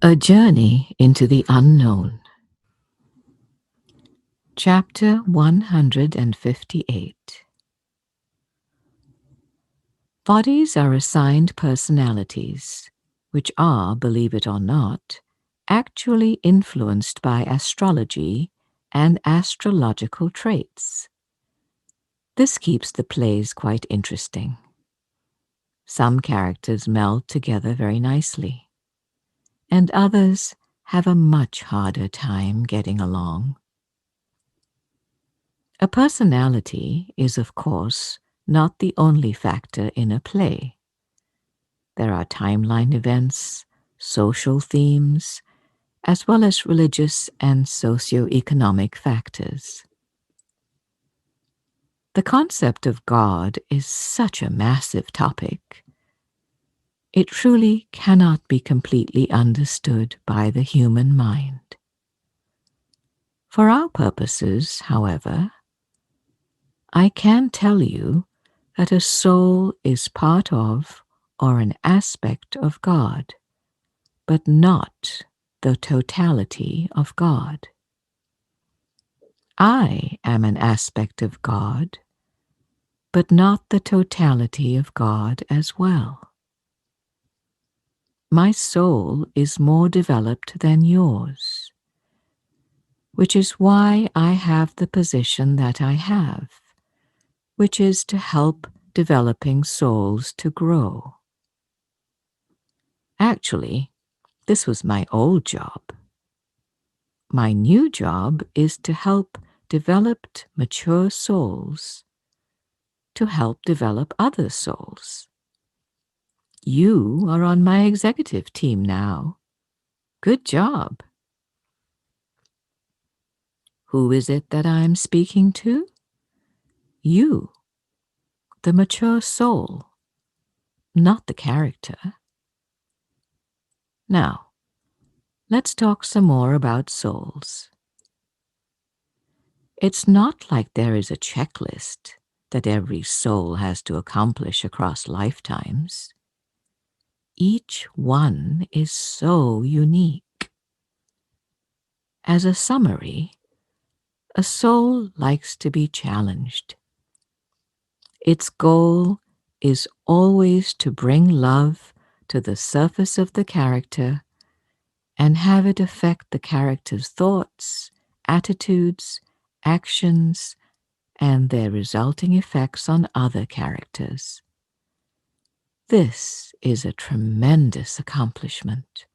A Journey into the Unknown. Chapter 158. Bodies are assigned personalities, which are, believe it or not, actually influenced by astrology and astrological traits. This keeps the plays quite interesting. Some characters meld together very nicely, and others have a much harder time getting along. A personality is, of course, not the only factor in a play. There are timeline events, social themes, as well as religious and socio-economic factors. The concept of God is such a massive topic. It truly cannot be completely understood by the human mind. For our purposes, however, I can tell you that a soul is part of or an aspect of God, but not the totality of God. I am an aspect of God, but not the totality of God as well. My soul is more developed than yours, which is why I have the position that I have, which is to help developing souls to grow. Actually, this was my old job. My new job is to help developed, mature souls to help develop other souls. You are on my executive team now. Good job. Who is it that I'm speaking to? You, the mature soul, not the character. Now, let's talk some more about souls. It's not like there is a checklist that every soul has to accomplish across lifetimes. Each one is so unique. As a summary, a soul likes to be challenged. Its goal is always to bring love to the surface of the character and have it affect the character's thoughts, attitudes, actions, and their resulting effects on other characters. This is a tremendous accomplishment.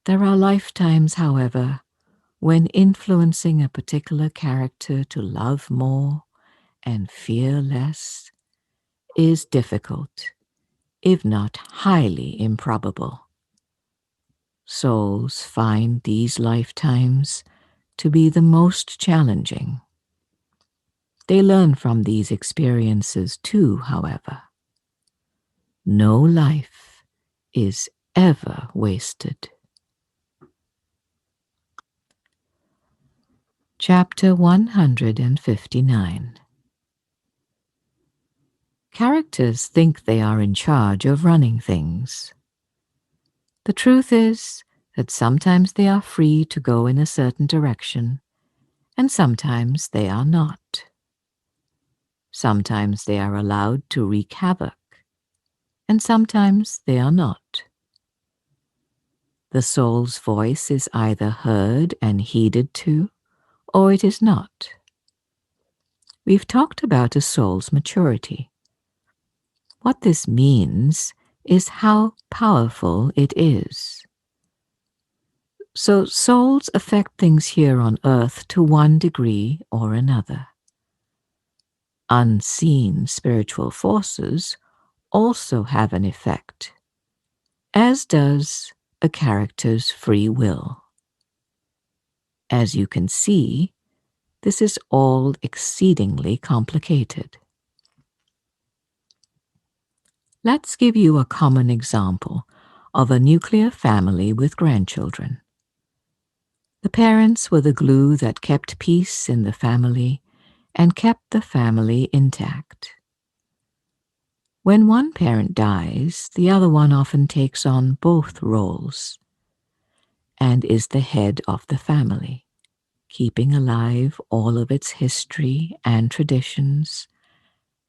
There are lifetimes, however, when influencing a particular character to love more and fear less is difficult, if not highly improbable. Souls find these lifetimes to be the most challenging. They learn from these experiences too, however. No life is ever wasted. Chapter 159. Characters think they are in charge of running things. The truth is that sometimes they are free to go in a certain direction, and sometimes they are not. Sometimes they are allowed to wreak havoc, and sometimes they are not. The soul's voice is either heard and heeded to, or it is not. We've talked about a soul's maturity. What this means is how powerful it is. So souls affect things here on earth to one degree or another. Unseen spiritual forces also have an effect, as does a character's free will. As you can see, this is all exceedingly complicated. Let's give you a common example of a nuclear family with grandchildren. The parents were the glue that kept peace in the family and kept the family intact. When one parent dies, the other one often takes on both roles and is the head of the family, keeping alive all of its history and traditions,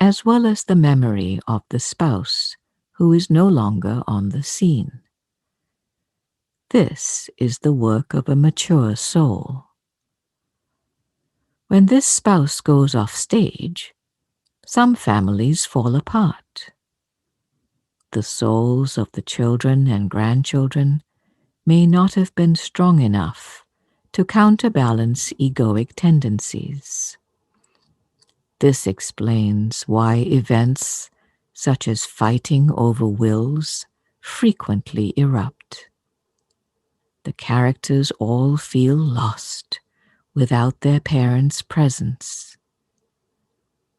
as well as the memory of the spouse who is no longer on the scene. This is the work of a mature soul. When this spouse goes off stage, some families fall apart. The souls of the children and grandchildren may not have been strong enough to counterbalance egoic tendencies. This explains why events such as fighting over wills frequently erupt. The characters all feel lost without their parents' presence.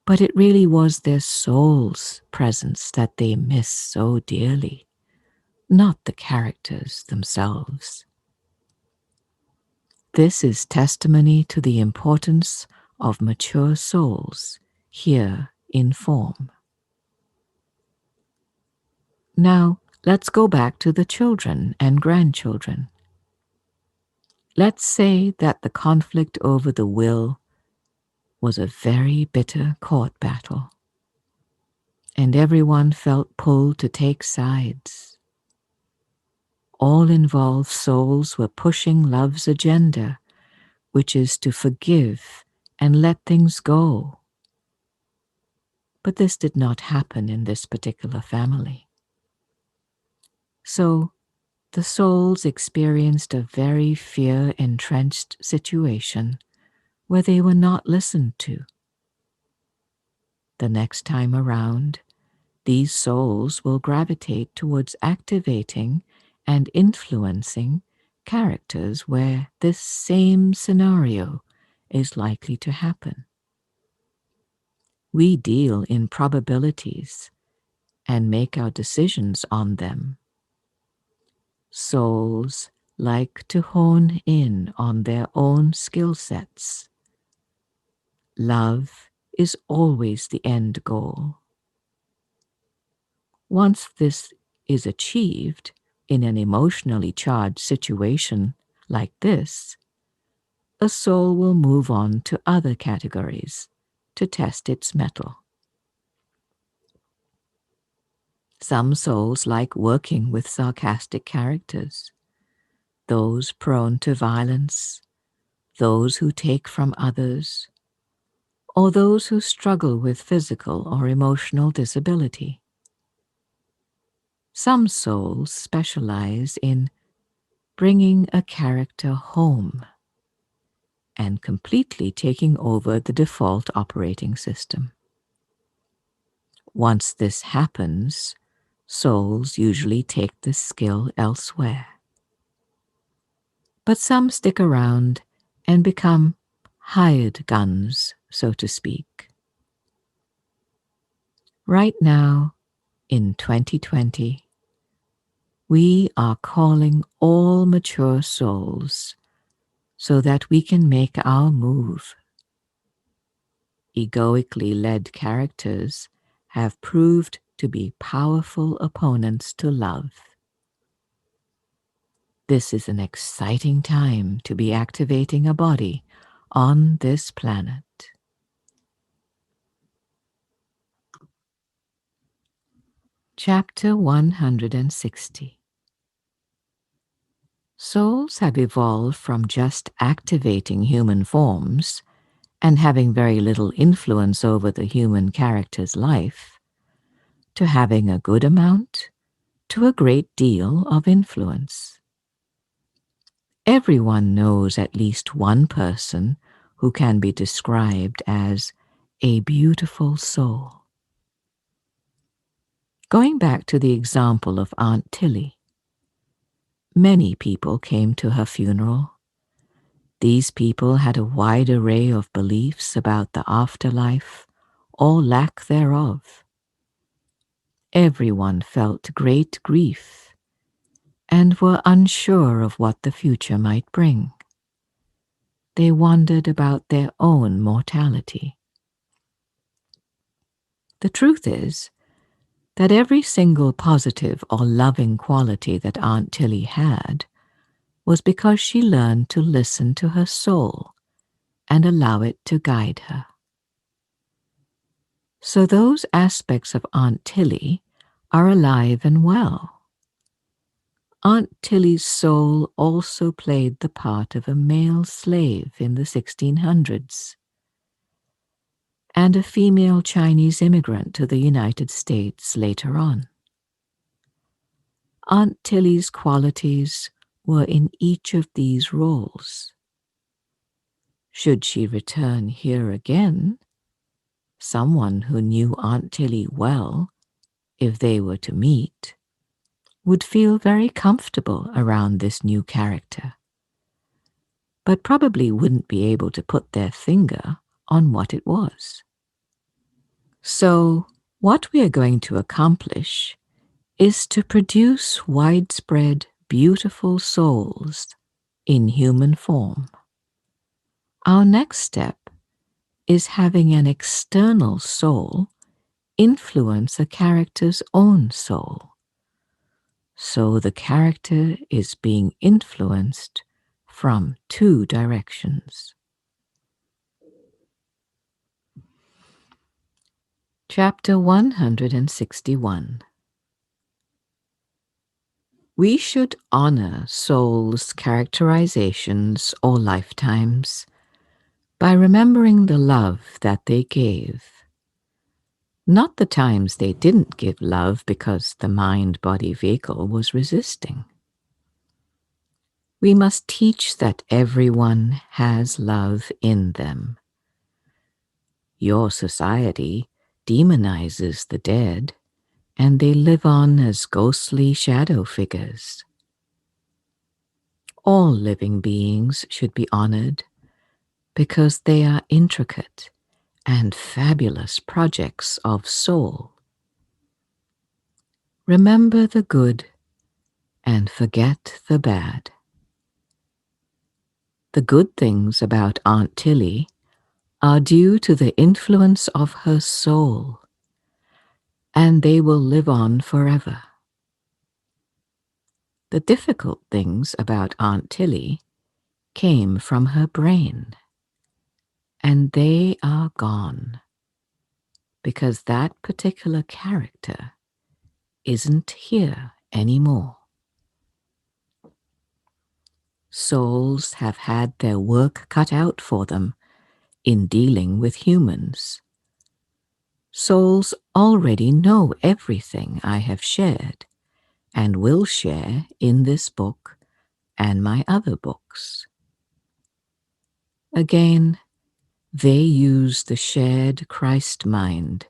But it really was their soul's presence that they miss so dearly, not the characters themselves. This is testimony to the importance of mature souls here in form. Now, let's go back to the children and grandchildren. Let's say that the conflict over the will was a very bitter court battle, and everyone felt pulled to take sides. All involved souls were pushing love's agenda, which is to forgive and let things go. But this did not happen in this particular family. So the souls experienced a very fear-entrenched situation where they were not listened to. The next time around, these souls will gravitate towards activating and influencing characters where this same scenario is likely to happen. We deal in probabilities and make our decisions on them. Souls like to hone in on their own skill sets. Love is always the end goal. Once this is achieved in an emotionally charged situation like this, a soul will move on to other categories to test its mettle. Some souls like working with sarcastic characters, those prone to violence, those who take from others, or those who struggle with physical or emotional disability. Some souls specialize in bringing a character home and completely taking over the default operating system. Once this happens, souls usually take this skill elsewhere. But some stick around and become hired guns, so to speak. Right now, in 2020, we are calling all mature souls so that we can make our move. Egoically led characters have proved to be powerful opponents to love. This is an exciting time to be activating a body on this planet. Chapter 160. Souls have evolved from just activating human forms and having very little influence over the human character's life, to having a good amount to a great deal of influence. Everyone knows at least one person who can be described as a beautiful soul. Going back to the example of Aunt Tilly, many people came to her funeral. These people had a wide array of beliefs about the afterlife, or lack thereof. Everyone felt great grief and were unsure of what the future might bring. They wondered about their own mortality. The truth is, that every single positive or loving quality that Aunt Tilly had was because she learned to listen to her soul and allow it to guide her. So those aspects of Aunt Tilly are alive and well. Aunt Tilly's soul also played the part of a male slave in the 1600s and a female Chinese immigrant to the United States later on. Aunt Tilly's qualities were in each of these roles. Should she return here again, someone who knew Aunt Tilly well, if they were to meet, would feel very comfortable around this new character, but probably wouldn't be able to put their finger on what it was. So, what we are going to accomplish is to produce widespread, beautiful souls in human form. Our next step is having an external soul influence a character's own soul. So the character is being influenced from two directions. Chapter 161. We should honor souls' characterizations or lifetimes by remembering the love that they gave. Not the times they didn't give love because the mind-body vehicle was resisting. We must teach that everyone has love in them. Your society demonizes the dead, and they live on as ghostly shadow figures. All living beings should be honored because they are intricate and fabulous projects of soul. Remember the good and forget the bad. The good things about Aunt Tilly are due to the influence of her soul, and they will live on forever. The difficult things about Aunt Tilly came from her brain, and they are gone because that particular character isn't here anymore. Souls have had their work cut out for them in dealing with humans. Souls already know everything I have shared and will share in this book and my other books. Again, they use the shared Christ mind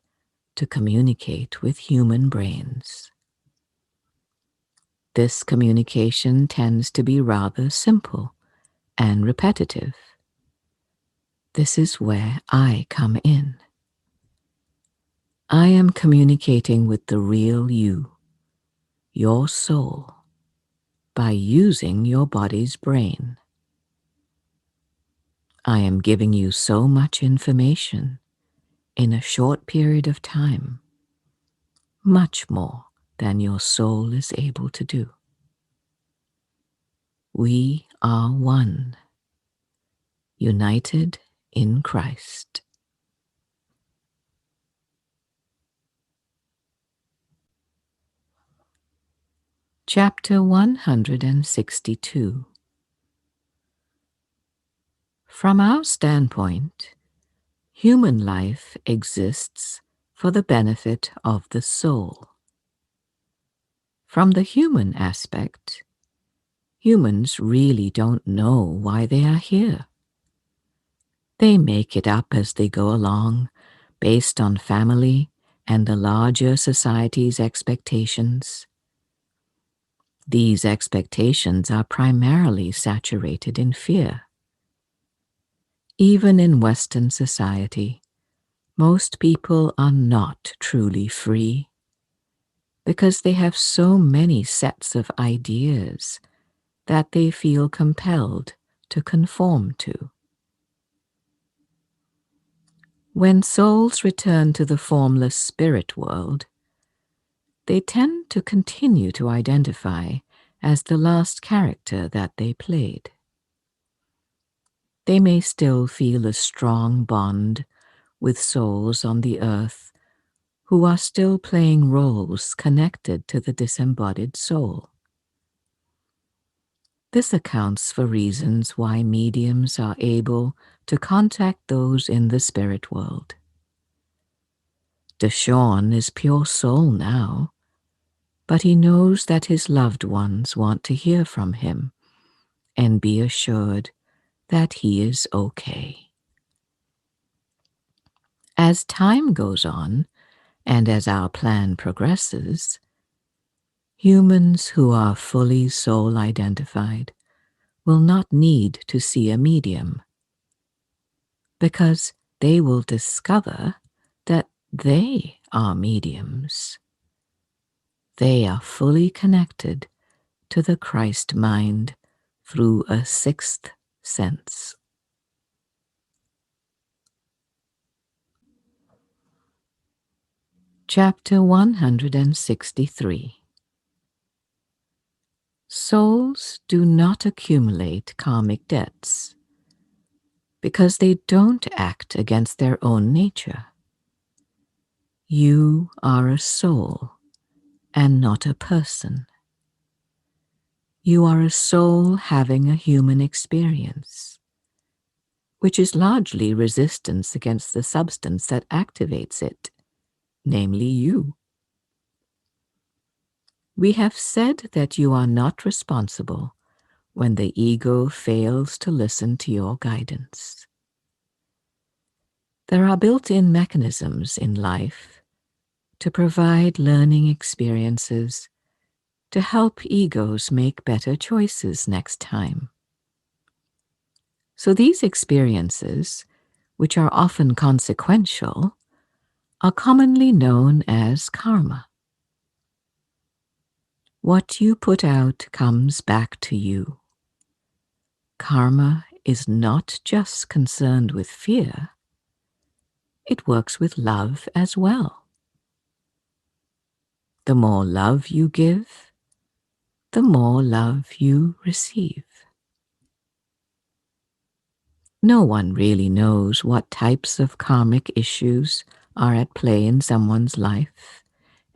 to communicate with human brains. This communication tends to be rather simple and repetitive. This is where I come in. I am communicating with the real you, your soul, by using your body's brain. I am giving you so much information in a short period of time, much more than your soul is able to do. We are one, united in Christ. Chapter 162. From our standpoint, human life exists for the benefit of the soul. From the human aspect, humans really don't know why they are here. They make it up as they go along, based on family and the larger society's expectations. These expectations are primarily saturated in fear. Even in Western society, most people are not truly free because they have so many sets of ideas that they feel compelled to conform to. When souls return to the formless spirit world, they tend to continue to identify as the last character that they played. They may still feel a strong bond with souls on the earth who are still playing roles connected to the disembodied soul. This accounts for reasons why mediums are able to contact those in the spirit world. Deshawn is pure soul now, but he knows that his loved ones want to hear from him and be assured that he is okay. As time goes on, and as our plan progresses, humans who are fully soul identified will not need to see a medium, because they will discover that they are mediums. They are fully connected to the Christ mind through a sixth sense. Chapter 163. Souls do not accumulate karmic debts because they don't act against their own nature. You are a soul and not a person. You are a soul having a human experience, which is largely resistance against the substance that activates it, namely you. We have said that you are not responsible when the ego fails to listen to your guidance. There are built-in mechanisms in life to provide learning experiences to help egos make better choices next time. So these experiences, which are often consequential, are commonly known as karma. What you put out comes back to you. Karma is not just concerned with fear, it works with love as well. The more love you give, the more love you receive. No one really knows what types of karmic issues are at play in someone's life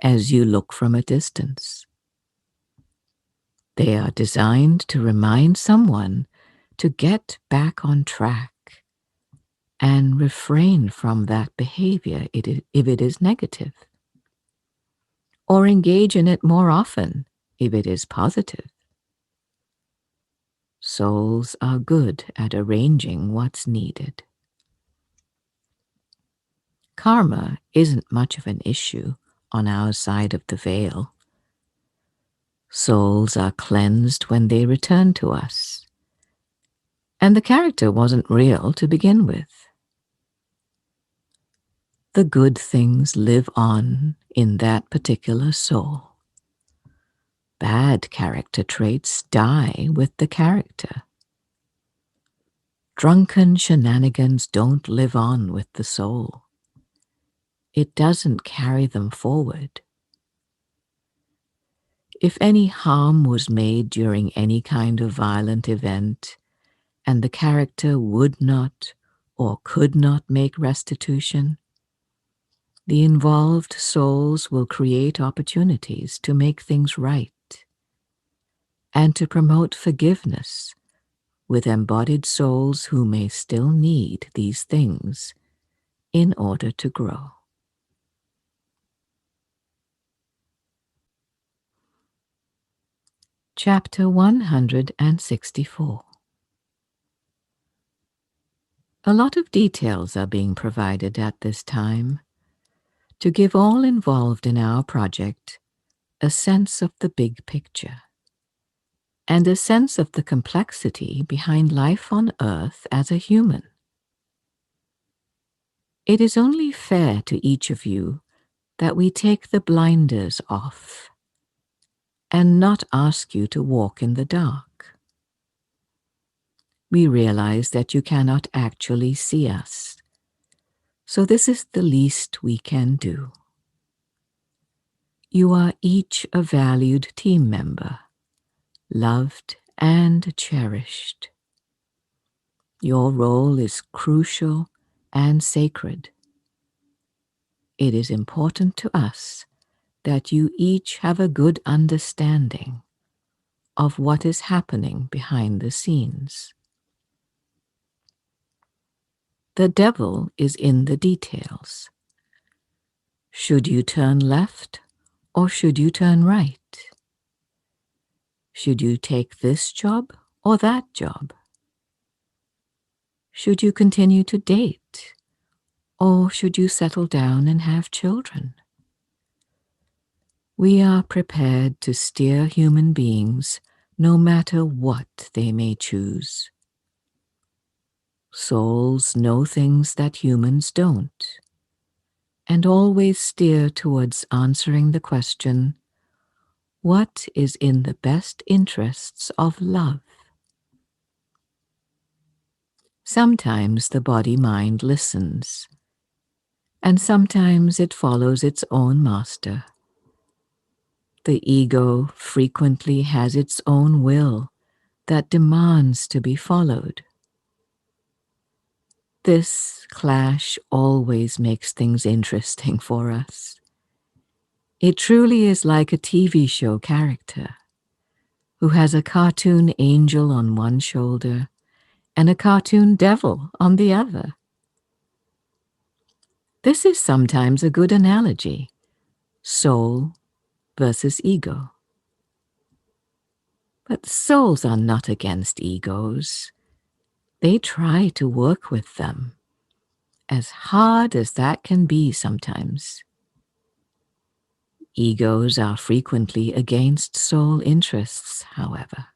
as you look from a distance. They are designed to remind someone to get back on track and refrain from that behavior if it is negative, or engage in it more often if it is positive. Souls are good at arranging what's needed. Karma isn't much of an issue on our side of the veil. Souls are cleansed when they return to us, and the character wasn't real to begin with. The good things live on in that particular soul. Bad character traits die with the character. Drunken shenanigans don't live on with the soul. It doesn't carry them forward. If any harm was made during any kind of violent event, and the character would not or could not make restitution, the involved souls will create opportunities to make things right and to promote forgiveness with embodied souls who may still need these things in order to grow. Chapter 164. A lot of details are being provided at this time to give all involved in our project a sense of the big picture and a sense of the complexity behind life on Earth as a human. It is only fair to each of you that we take the blinders off and not ask you to walk in the dark. We realize that you cannot actually see us, so this is the least we can do. You are each a valued team member, loved and cherished. Your role is crucial and sacred. It is important to us that you each have a good understanding of what is happening behind the scenes. The devil is in the details. Should you turn left or should you turn right? Should you take this job or that job? Should you continue to date or should you settle down and have children? We are prepared to steer human beings no matter what they may choose. Souls know things that humans don't, and always steer towards answering the question, what is in the best interests of love? Sometimes the body-mind listens, and sometimes it follows its own master. The ego frequently has its own will that demands to be followed. This clash always makes things interesting for us. It truly is like a TV show character who has a cartoon angel on one shoulder and a cartoon devil on the other. This is sometimes a good analogy, soul versus ego. But souls are not against egos. They try to work with them, as hard as that can be sometimes. Egos are frequently against soul interests, however.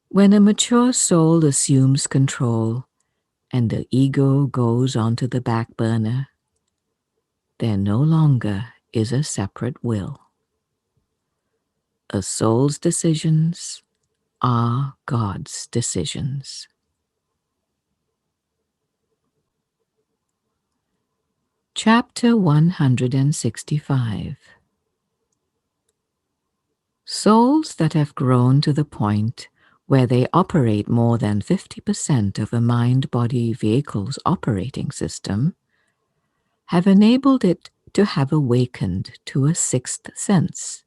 When a mature soul assumes control and the ego goes onto the back burner, there no longer is a separate will. A soul's decisions are God's decisions. Chapter 165. Souls that have grown to the point where they operate more than 50% of a mind-body vehicle's operating system have enabled it to have awakened to a sixth sense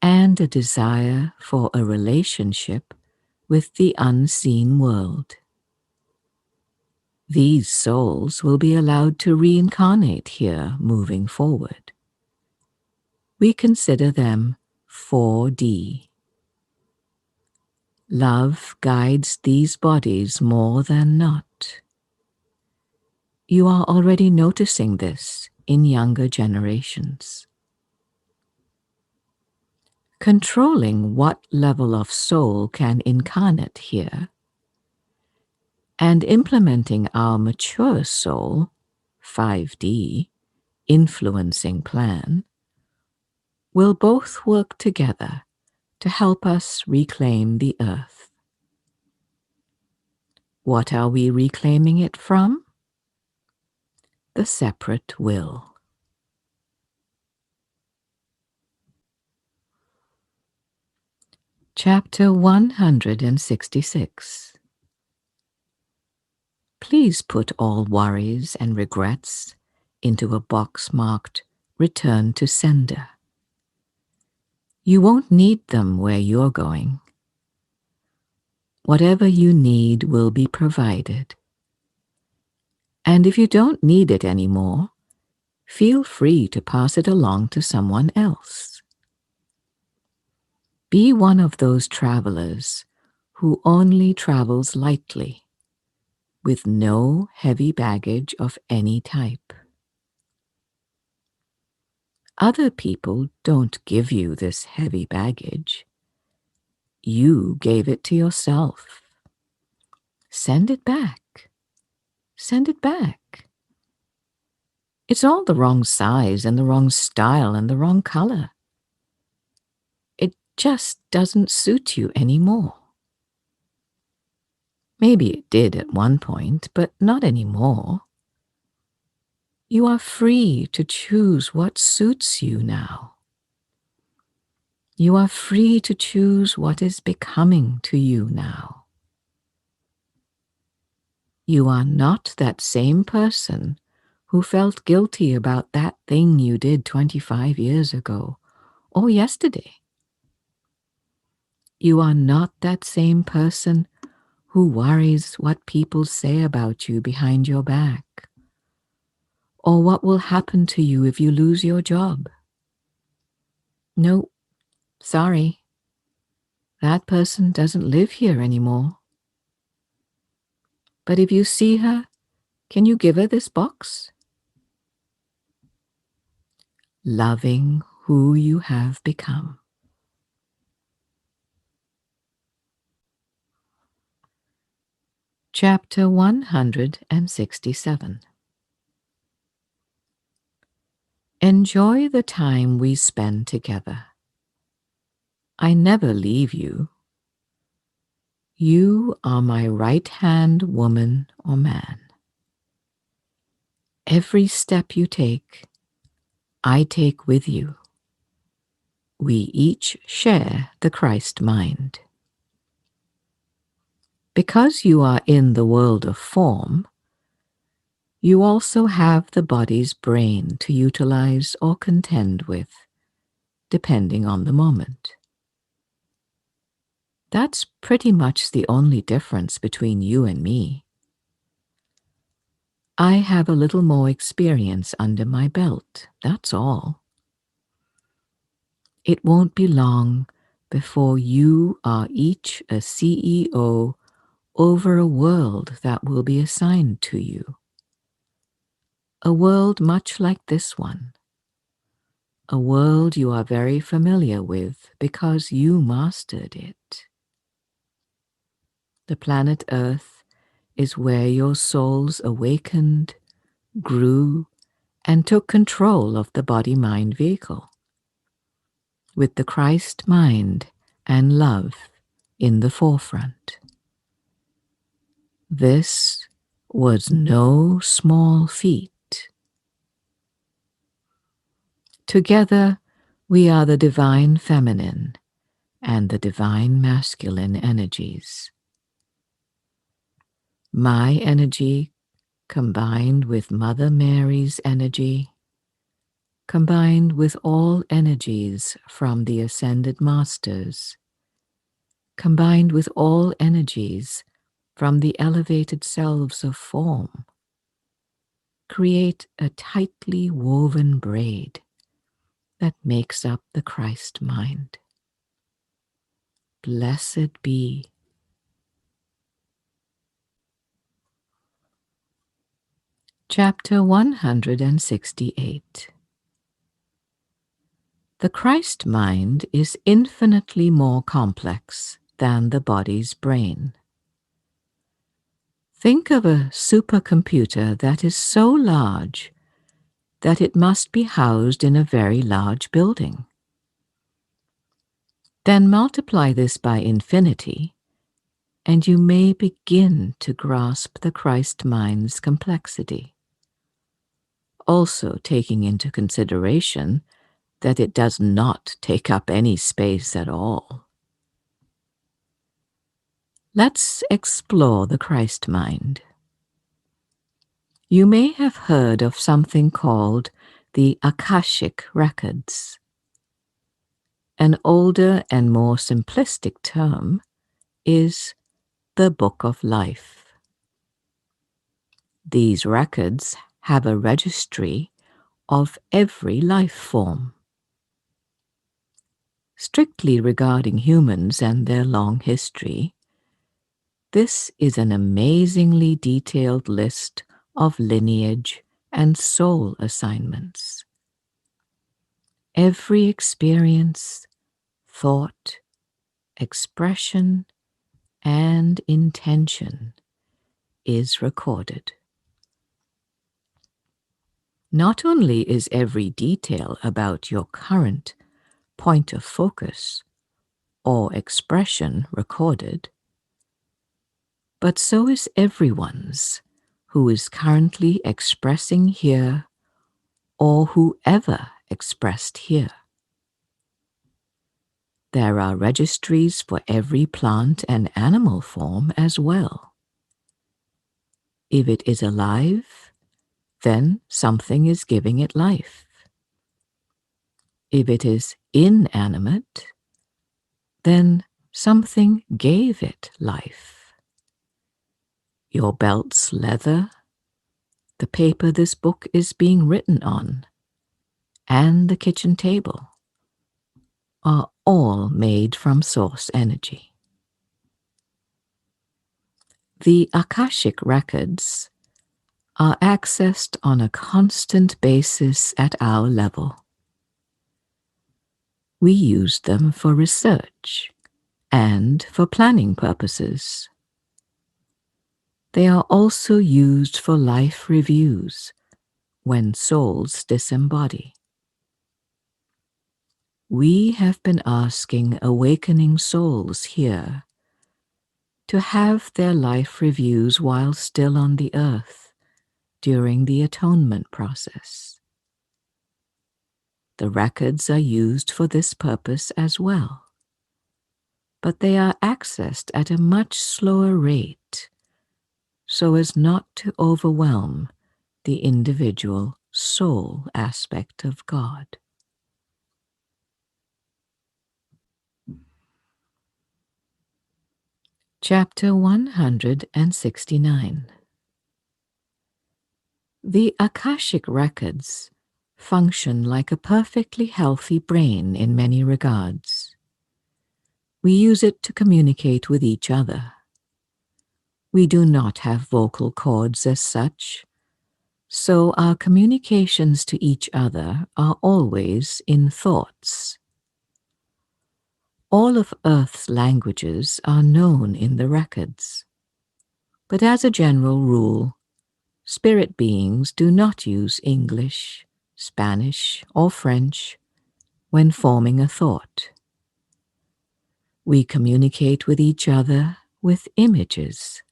and a desire for a relationship with the unseen world. These souls will be allowed to reincarnate here moving forward. We consider them 4D. Love guides these bodies more than not. You are already noticing this in younger generations. Controlling what level of soul can incarnate here and implementing our mature soul, 5D, influencing plan, will both work together to help us reclaim the earth. What are we reclaiming it from? The separate will. Chapter 166. Please put all worries and regrets into a box marked Return to Sender. You won't need them where you're going. Whatever you need will be provided. And if you don't need it anymore, feel free to pass it along to someone else. Be one of those travelers who only travels lightly, with no heavy baggage of any type. Other people don't give you this heavy baggage. You gave it to yourself. Send it back. Send it back. It's all the wrong size and the wrong style and the wrong color. It just doesn't suit you anymore. Maybe it did at one point, but not anymore. You are free to choose what suits you now. You are free to choose what is becoming to you now. You are not that same person who felt guilty about that thing you did 25 years ago or yesterday. You are not that same person who worries what people say about you behind your back, or what will happen to you if you lose your job. No, sorry, that person doesn't live here anymore. But if you see her, can you give her this box? Loving who you have become. Chapter 167. Enjoy the time we spend together. I never leave you. You are my right-hand woman or man. Every step you take, I take with you. We each share the Christ mind. Because you are in the world of form, you also have the body's brain to utilize or contend with, depending on the moment. That's pretty much the only difference between you and me. I have a little more experience under my belt, that's all. It won't be long before you are each a CEO over a world that will be assigned to you. A world much like this one. A world you are very familiar with because you mastered it. The planet Earth is where your souls awakened, grew, and took control of the body-mind vehicle, with the Christ mind and love in the forefront. This was no small feat. Together, we are the divine feminine and the divine masculine energies. My energy combined with Mother Mary's energy, combined with all energies from the Ascended Masters, combined with all energies from the elevated selves of form, create a tightly woven braid that makes up the Christ mind. Blessed be. Chapter 168. The Christ mind is infinitely more complex than the body's brain. Think of a supercomputer that is so large that it must be housed in a very large building. Then multiply this by infinity, and you may begin to grasp the Christ mind's complexity. Also taking into consideration that it does not take up any space at all. Let's explore the Christ mind. You may have heard of something called the Akashic Records. An older and more simplistic term is the Book of Life. These records have a registry of every life form. Strictly regarding humans and their long history, this is an amazingly detailed list of lineage and soul assignments. Every experience, thought, expression, and intention is recorded. Not only is every detail about your current point of focus or expression recorded, but so is everyone's who is currently expressing here or whoever expressed here. There are registries for every plant and animal form as well. If it is alive, then something is giving it life. If it is inanimate, then something gave it life. Your belt's leather, the paper this book is being written on, and the kitchen table are all made from source energy. The Akashic Records are accessed on a constant basis at our level. We use them for research and for planning purposes. They are also used for life reviews when souls disembody. We have been asking awakening souls here to have their life reviews while still on the earth during the atonement process. The records are used for this purpose as well, but they are accessed at a much slower rate so as not to overwhelm the individual soul aspect of God. Chapter 169. The Akashic Records function like a perfectly healthy brain in many regards. We use it to communicate with each other. We do not have vocal cords as such, so our communications to each other are always in thoughts. All of Earth's languages are known in the records, but as a general rule, spirit beings do not use English, Spanish, or French when forming a thought. We communicate with each other with images.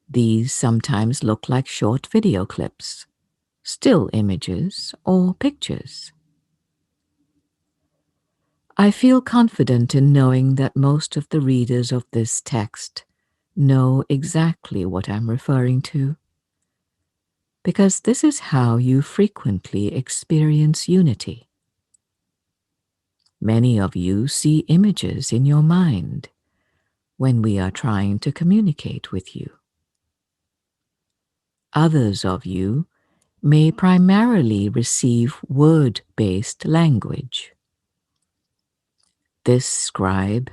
These sometimes look like short video clips, still images, or pictures. I feel confident in knowing that most of the readers of this text know exactly what I'm referring to, because this is how you frequently experience unity. Many of you see images in your mind when we are trying to communicate with you. Others of you may primarily receive word-based language. This scribe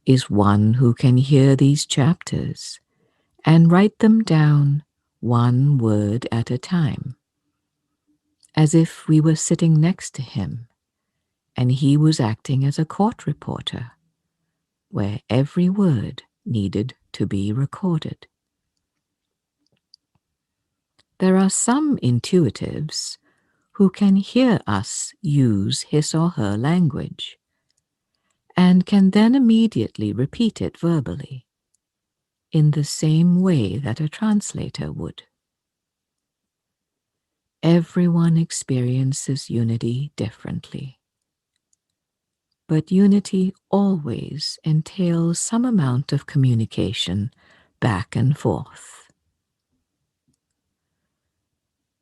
is one who can hear these chapters and write them down one word at a time, as if we were sitting next to him and he was acting as a court reporter, where every word needed to be recorded. There are some intuitives who can hear us use his or her language and can then immediately repeat it verbally, in the same way that a translator would. Everyone experiences unity differently, but unity always entails some amount of communication back and forth.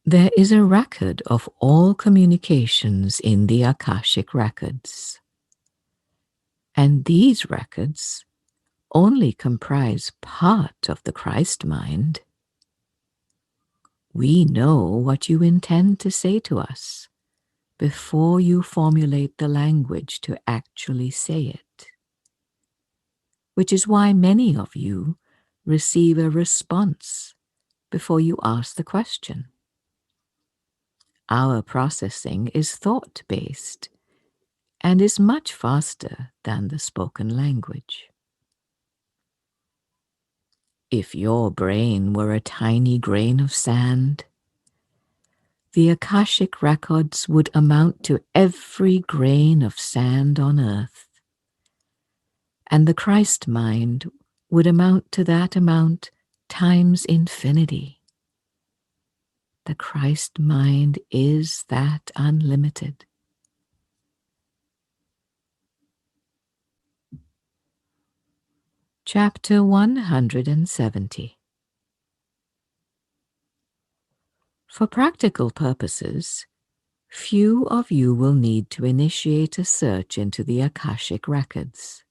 There is a record of all communications in the Akashic Records, and these records only comprise part of the Christ mind. We know what you intend to say to us before you formulate the language to actually say it, which is why many of you receive a response before you ask the question. Our processing is thought-based and is much faster than the spoken language. If your brain were a tiny grain of sand, the Akashic Records would amount to every grain of sand on earth, and the Christ mind would amount to that amount times infinity. The Christ mind is that unlimited. Chapter 170. For practical purposes, few of you will need to initiate a search into the Akashic Records.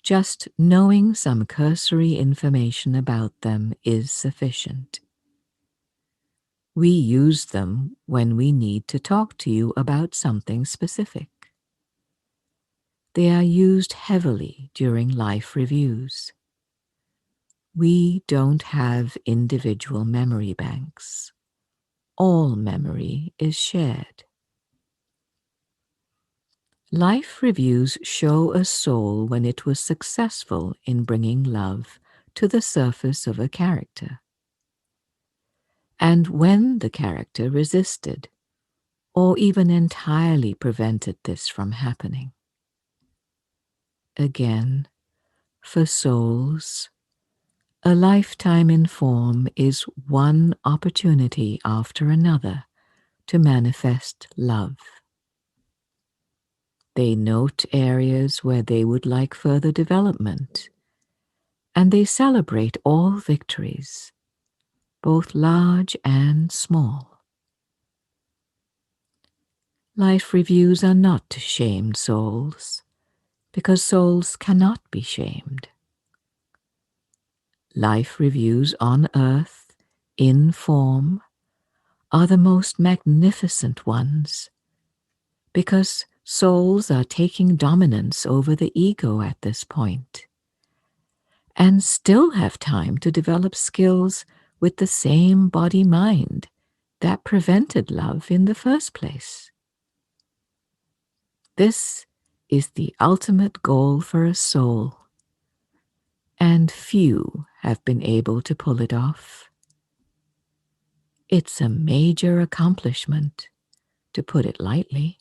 Just knowing some cursory information about them is sufficient. We use them when we need to talk to you about something specific. They are used heavily during life reviews. We don't have individual memory banks. All memory is shared. Life reviews show a soul when it was successful in bringing love to the surface of a character, and when the character resisted or even entirely prevented this from happening. Again, for souls, a lifetime in form is one opportunity after another to manifest love. They note areas where they would like further development, and they celebrate all victories, both large and small. Life reviews are not to shame souls, because souls cannot be shamed. Life reviews on earth, in form, are the most magnificent ones, because souls are taking dominance over the ego at this point, and still have time to develop skills with the same body-mind that prevented love in the first place. This is the ultimate goal for a soul, and few have been able to pull it off. It's a major accomplishment, to put it lightly.